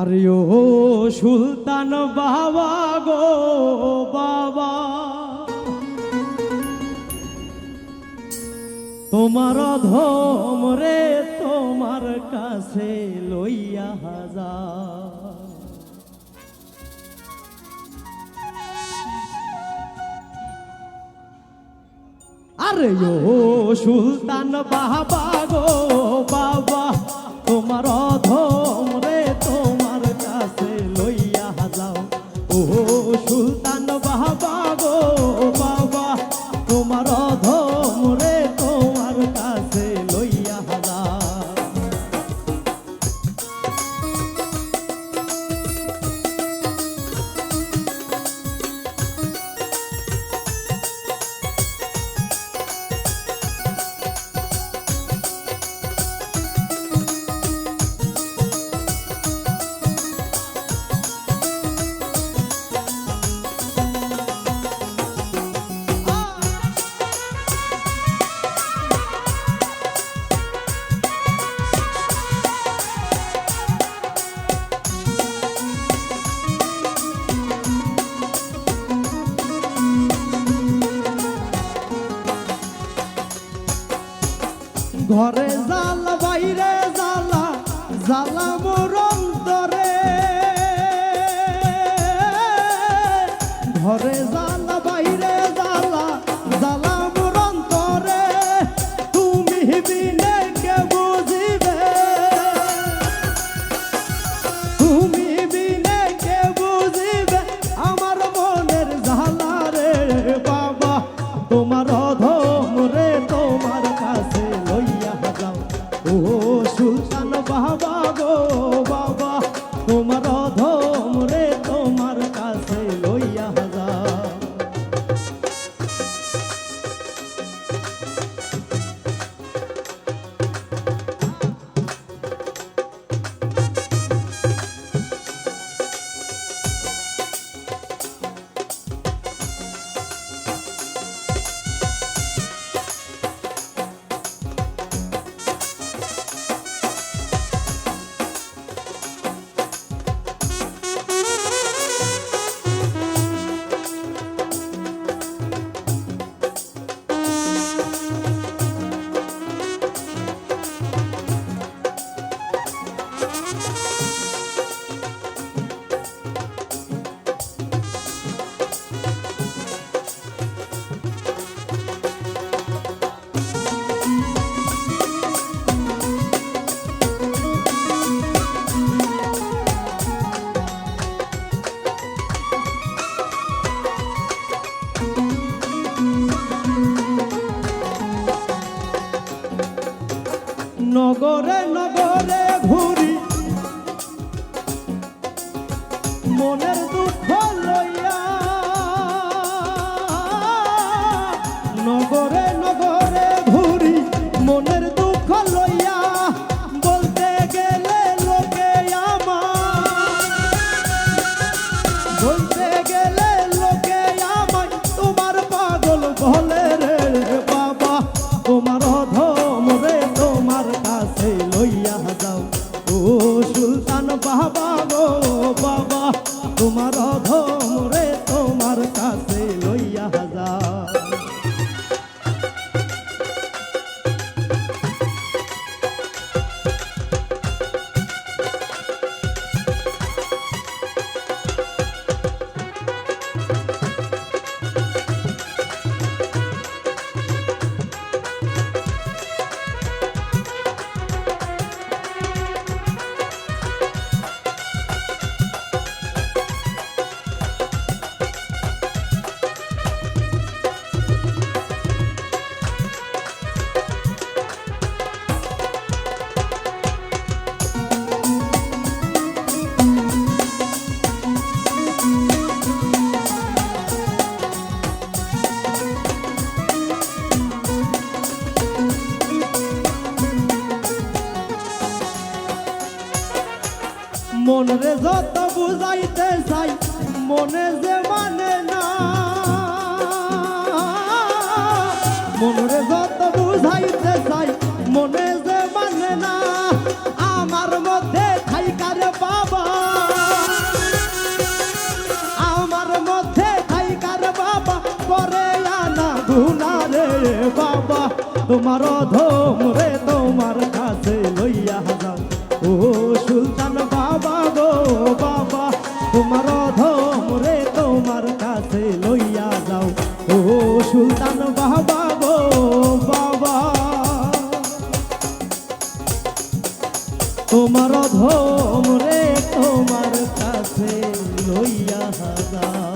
আরে ও সুলতান বাবা গো বাবা, তোমার অধম রে তোমার কাছে লইয়া হাজার। আরে ও সুলতান বাবা গো বাবা, তোমার অধম রে তোমার কাছে লইয়া যাও। ও সুলতান বাবা গো বাবা, তোমার অধম রে তোমার কাছে লইয়া যাও। ঘরে জালা বাইরে জালা, জালা মোর অন্তরে। ঘরে জালা বাইরে জালা, জালা মোর অন্তরে। তুমি বিনে কে বুঝিবে, তুমি বিনে কে বুঝিবে আমার মনের জালা রে বাবা। তোমার অধম রে তোমার কাছে লইয়া যাও। ও সুলতান বাবা গো বাবা, তোমার অধম রে তোমার কাছে লইয়া যাও। নগরে নগরে ঘুরি মনের দুঃখ লইয়া। নগরে নগরে ঘুরি মনের দুঃখ লইয়া। বলতে গেলে লোকে আমার, বলতে গেলে লোকে আমায় তোমার পাগল বলে রে বাবা। তোমার অধম রে তোমার কাছে লইয়া যাও। ও সুলতান বাবা গো বাবা, তোমার অধম রে তোমার কাছে লইয়া যাও। মনে যত বুঝাইতে চাই মনে যে মানে না। মনে যত বুঝাইতে চাই মনে যে মানে না। আমার মধ্যে থাইকারে বাবা বাবা তোমার অধম রে তোমার কাছে লইয়া যাও ও সুলতান বাবা গো বাবা তোমার অধম রে তোমার কাছে লইয়া যাও ও সুলতান বাবা গো বাবা তোমার অধম রে তোমার কাছে লইয়া যাও।